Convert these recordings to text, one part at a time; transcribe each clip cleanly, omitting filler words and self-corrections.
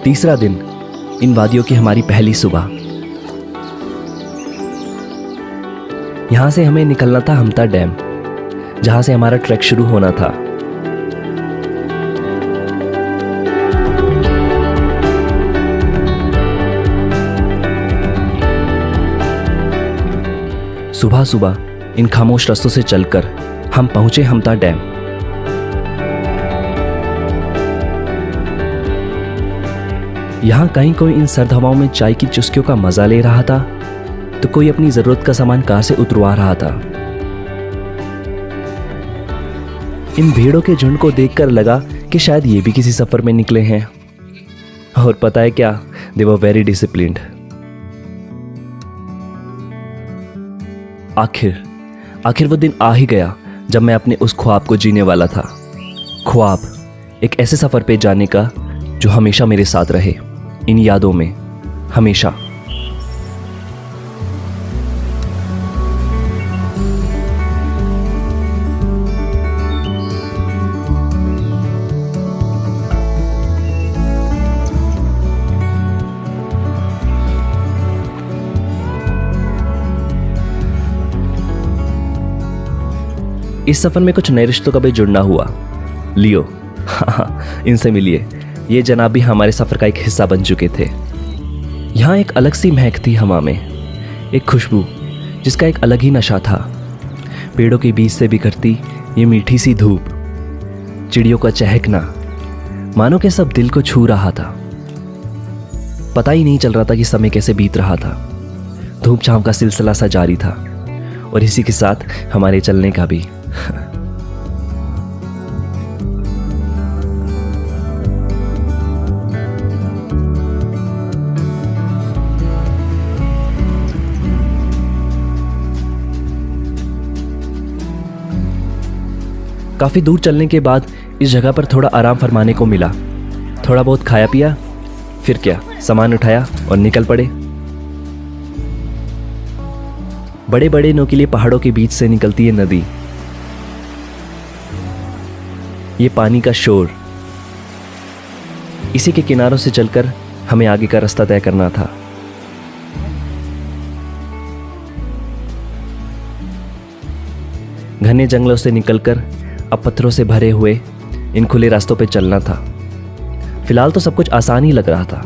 तीसरा दिन, इन वादियों की हमारी पहली सुबह। यहां से हमें निकलना था हमता डैम, जहां से हमारा ट्रैक शुरू होना था। सुबह सुबह इन खामोश रास्तों से चलकर हम पहुंचे हमता डैम। यहां कहीं कोई इन सर्द हवाओं में चाय की चुस्कियों का मजा ले रहा था, तो कोई अपनी जरूरत का सामान कार से उतरवा रहा था। इन भीड़ों के झुंड को देखकर लगा कि शायद ये भी किसी सफर में निकले हैं। और पता है क्या, दे वर वेरी डिसिप्लिन्ड। आखिर वो दिन आ ही गया जब मैं अपने उस ख्वाब को जीने वाला था। ख्वाब, एक ऐसे सफर पे जाने का जो हमेशा मेरे साथ रहे, इन यादों में हमेशा। इस सफर में कुछ नए रिश्तों का भी जुड़ना हुआ। लियो, इनसे मिलिए। ये जनाब भी हमारे सफर का एक हिस्सा बन चुके थे। यहाँ एक अलग सी महक थी हवा में, एक खुशबू जिसका एक अलग ही नशा था। पेड़ों के बीच से बिखरती ये मीठी सी धूप, चिड़ियों का चहकना, मानो के सब दिल को छू रहा था। पता ही नहीं चल रहा था कि समय कैसे बीत रहा था। धूप छांव का सिलसिला सा जारी था, और इसी के साथ हमारे चलने का भी। काफी दूर चलने के बाद इस जगह पर थोड़ा आराम फरमाने को मिला। थोड़ा बहुत खाया पिया, फिर क्या, सामान उठाया और निकल पड़े। बड़े बड़े नोकीले पहाड़ों के बीच से निकलती है नदी। ये पानी का शोर, इसी के किनारों से चलकर हमें आगे का रास्ता तय करना था। घने जंगलों से निकलकर अब पत्थरों से भरे हुए इन खुले रास्तों पे चलना था। फिलहाल तो सब कुछ आसान ही लग रहा था।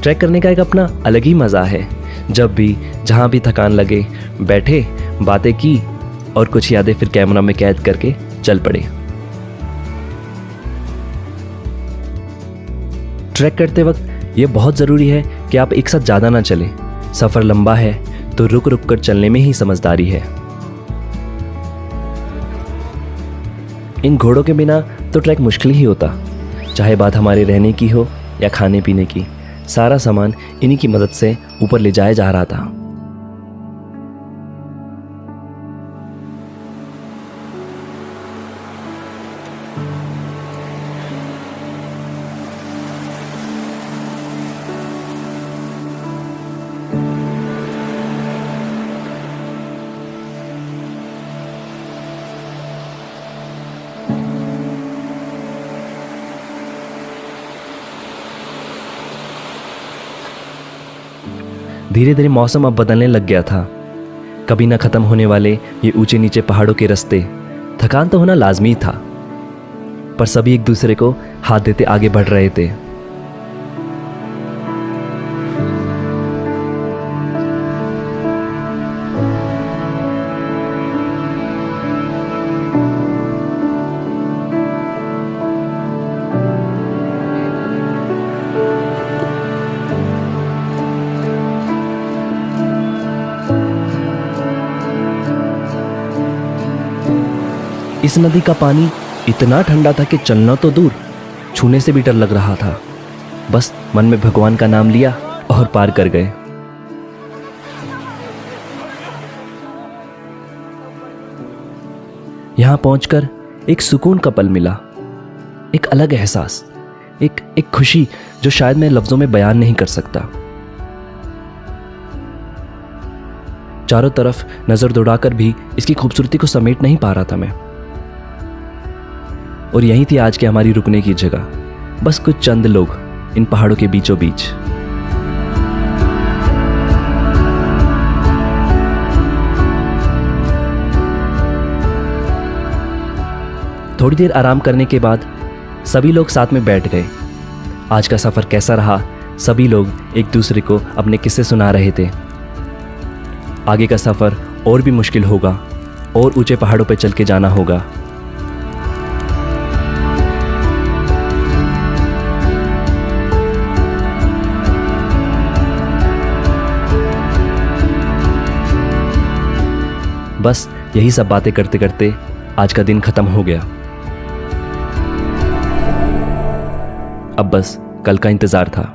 ट्रैक करने का एक अपना अलग ही मजा है। जब भी जहां भी थकान लगे, बैठे, बातें की और कुछ यादें फिर कैमरा में कैद करके चल पड़े। ट्रैक करते वक्त यह बहुत जरूरी है कि आप एक साथ ज्यादा ना चलें। सफर लंबा है तो रुक रुक कर चलने में ही समझदारी है। इन घोड़ों के बिना तो ट्रैक मुश्किल ही होता। चाहे बात हमारे रहने की हो या खाने पीने की, सारा सामान इन्हीं की मदद से ऊपर ले जाया जा रहा था। धीरे धीरे मौसम अब बदलने लग गया था। कभी ना खत्म होने वाले ये ऊंचे नीचे पहाड़ों के रास्ते। थकान तो होना लाजमी था, पर सभी एक दूसरे को हाथ देते आगे बढ़ रहे थे। इस नदी का पानी इतना ठंडा था कि चलना तो दूर, छूने से भी डर लग रहा था। बस मन में भगवान का नाम लिया और पार कर गए। यहां पहुंचकर एक सुकून का पल मिला, एक अलग एहसास, एक खुशी जो शायद मैं लफ्जों में बयान नहीं कर सकता। चारों तरफ नजर दौड़ाकर भी इसकी खूबसूरती को समेट नहीं पा रहा था मैं। और यही थी आज की हमारी रुकने की जगह, बस कुछ चंद लोग इन पहाड़ों के बीचों बीच। थोड़ी देर आराम करने के बाद सभी लोग साथ में बैठ गए। आज का सफ़र कैसा रहा, सभी लोग एक दूसरे को अपने किस्से सुना रहे थे। आगे का सफ़र और भी मुश्किल होगा और ऊंचे पहाड़ों पर चल के जाना होगा। बस यही सब बातें करते करते आज का दिन खत्म हो गया। अब बस कल का इंतज़ार था।